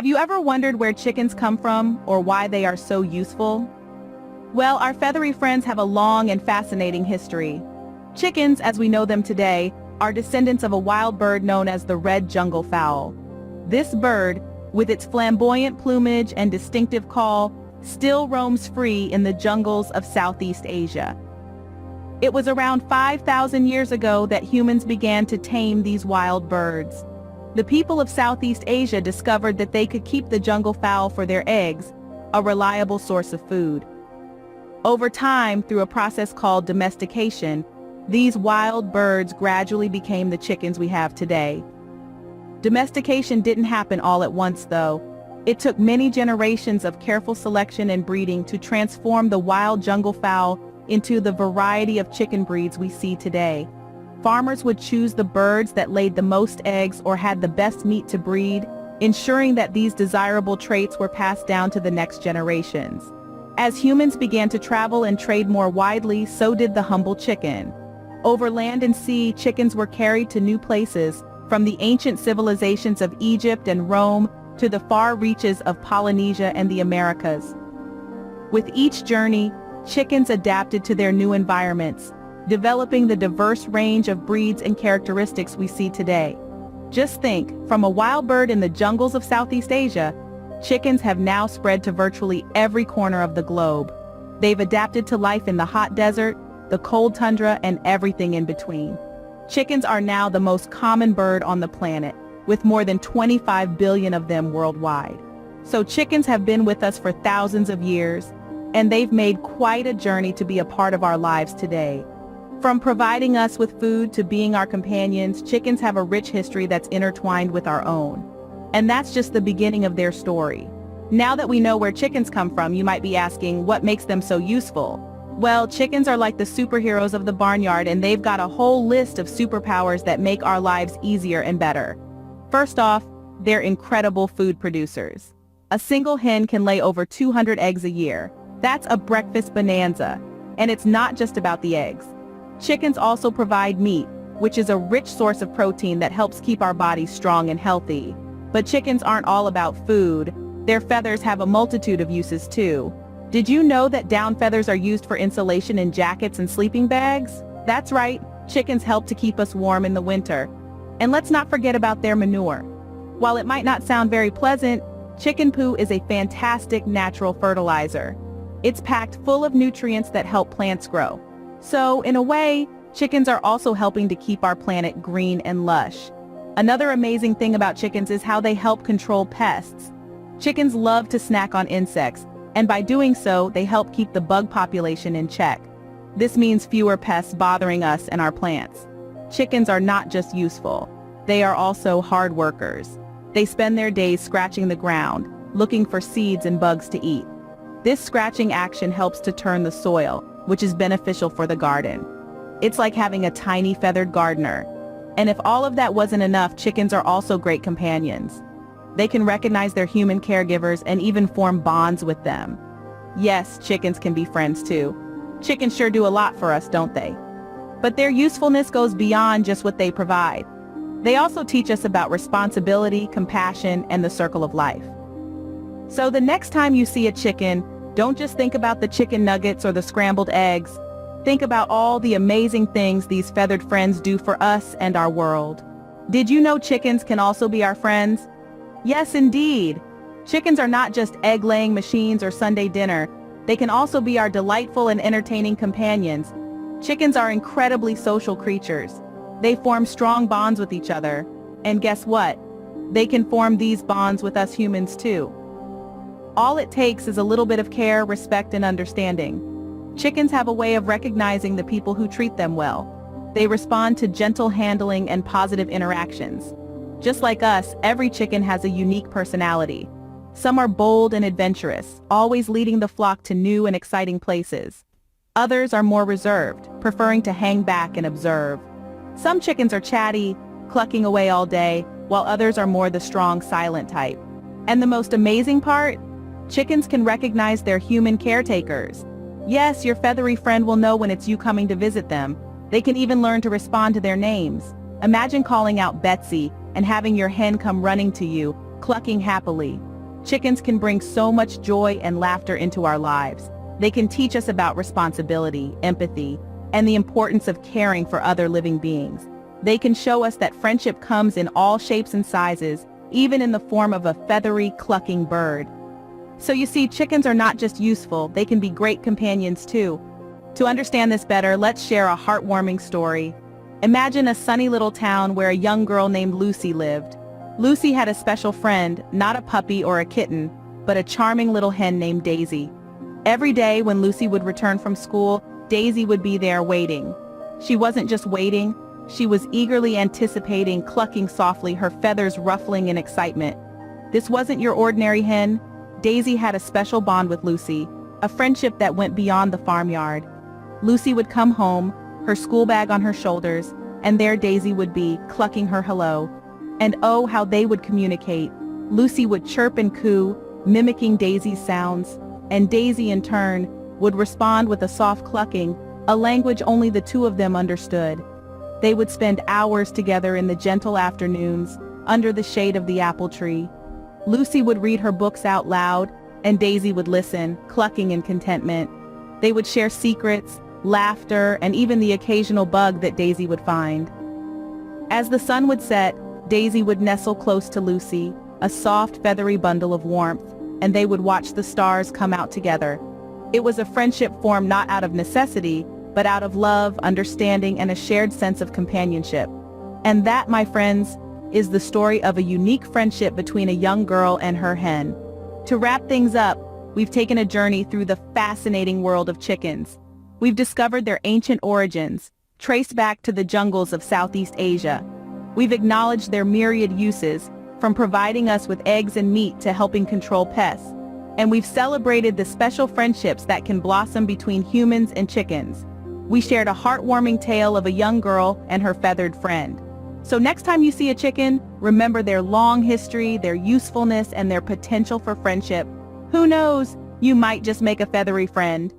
Have you ever wondered where chickens come from or why they are so useful? Well, our feathery friends have a long and fascinating history. Chickens, as we know them today, are descendants of a wild bird known as the red jungle fowl. This bird, with its flamboyant plumage and distinctive call, still roams free in the jungles of Southeast Asia. It was around 5,000 years ago that humans began to tame these wild birds. The people of Southeast Asia discovered that they could keep the jungle fowl for their eggs, a reliable source of food. Over time, through a process called domestication, these wild birds gradually became the chickens we have today. Domestication didn't happen all at once, though. It took many generations of careful selection and breeding to transform the wild jungle fowl into the variety of chicken breeds we see today. Farmers would choose the birds that laid the most eggs or had the best meat to breed, ensuring that these desirable traits were passed down to the next generations. As humans began to travel and trade more widely, so did the humble chicken. Over land and sea, chickens were carried to new places, from the ancient civilizations of Egypt and Rome to the far reaches of Polynesia and the Americas. With each journey, chickens adapted to their new environments, developing the diverse range of breeds and characteristics we see today. Just think, from a wild bird in the jungles of Southeast Asia, chickens have now spread to virtually every corner of the globe. They've adapted to life in the hot desert, the cold tundra, and everything in between. Chickens are now the most common bird on the planet, with more than 25 billion of them worldwide. So chickens have been with us for thousands of years, and they've made quite a journey to be a part of our lives today. From providing us with food to being our companions, chickens have a rich history that's intertwined with our own. And that's just the beginning of their story. Now that we know where chickens come from, you might be asking, what makes them so useful? Well, chickens are like the superheroes of the barnyard, and they've got a whole list of superpowers that make our lives easier and better. First off, they're incredible food producers. A single hen can lay over 200 eggs a year. That's a breakfast bonanza. And it's not just about the eggs. Chickens also provide meat, which is a rich source of protein that helps keep our bodies strong and healthy. But chickens aren't all about food. Their feathers have a multitude of uses too. Did you know that down feathers are used for insulation in jackets and sleeping bags? That's right, chickens help to keep us warm in the winter. And let's not forget about their manure. While it might not sound very pleasant, chicken poo is a fantastic natural fertilizer. It's packed full of nutrients that help plants grow. So, in a way, chickens are also helping to keep our planet green and lush. Another amazing thing about chickens is how they help control pests. Chickens love to snack on insects, and by doing so, they help keep the bug population in check. This means fewer pests bothering us and our plants. Chickens are not just useful, they are also hard workers. They spend their days scratching the ground, looking for seeds and bugs to eat. This scratching action helps to turn the soil, which is beneficial for the garden. It's like having a tiny feathered gardener. And if all of that wasn't enough, chickens are also great companions. They can recognize their human caregivers and even form bonds with them. Yes, chickens can be friends too. Chickens sure do a lot for us, don't they? But their usefulness goes beyond just what they provide. They also teach us about responsibility, compassion, and the circle of life. So the next time you see a chicken, don't just think about the chicken nuggets or the scrambled eggs. Think about all the amazing things these feathered friends do for us and our world. Did you know chickens can also be our friends? Yes, indeed. Chickens are not just egg-laying machines or Sunday dinner. They can also be our delightful and entertaining companions. Chickens are incredibly social creatures. They form strong bonds with each other. And guess what? They can form these bonds with us humans too. All it takes is a little bit of care, respect, and understanding. Chickens have a way of recognizing the people who treat them well. They respond to gentle handling and positive interactions. Just like us, every chicken has a unique personality. Some are bold and adventurous, always leading the flock to new and exciting places. Others are more reserved, preferring to hang back and observe. Some chickens are chatty, clucking away all day, while others are more the strong, silent type. And the most amazing part? Chickens can recognize their human caretakers. Yes, your feathery friend will know when it's you coming to visit them. They can even learn to respond to their names. Imagine calling out Betsy and having your hen come running to you, clucking happily. Chickens can bring so much joy and laughter into our lives. They can teach us about responsibility, empathy, and the importance of caring for other living beings. They can show us that friendship comes in all shapes and sizes, even in the form of a feathery, clucking bird. So you see, chickens are not just useful, they can be great companions too. To understand this better, let's share a heartwarming story. Imagine a sunny little town where a young girl named Lucy lived. Lucy had a special friend, not a puppy or a kitten, but a charming little hen named Daisy. Every day when Lucy would return from school, Daisy would be there waiting. She wasn't just waiting, she was eagerly anticipating, clucking softly, her feathers ruffling in excitement. This wasn't your ordinary hen. Daisy had a special bond with Lucy, a friendship that went beyond the farmyard. Lucy would come home, her school bag on her shoulders, and there Daisy would be, clucking her hello. And oh, how they would communicate. Lucy would chirp and coo, mimicking Daisy's sounds, and Daisy in turn would respond with a soft clucking, a language only the two of them understood. They would spend hours together in the gentle afternoons, under the shade of the apple tree. Lucy would read her books out loud, and Daisy would listen, clucking in contentment. They would share secrets, laughter, and even the occasional bug that Daisy would find. As the sun would set, Daisy would nestle close to Lucy, a soft, feathery bundle of warmth, and they would watch the stars come out together. It was a friendship formed not out of necessity, but out of love, understanding, and a shared sense of companionship. And that, my friends, is the story of a unique friendship between a young girl and her hen. To wrap things up, we've taken a journey through the fascinating world of chickens. We've discovered their ancient origins, traced back to the jungles of Southeast Asia. We've acknowledged their myriad uses, from providing us with eggs and meat to helping control pests. And we've celebrated the special friendships that can blossom between humans and chickens. We shared a heartwarming tale of a young girl and her feathered friend. So next time you see a chicken, remember their long history, their usefulness, and their potential for friendship. Who knows, you might just make a feathery friend.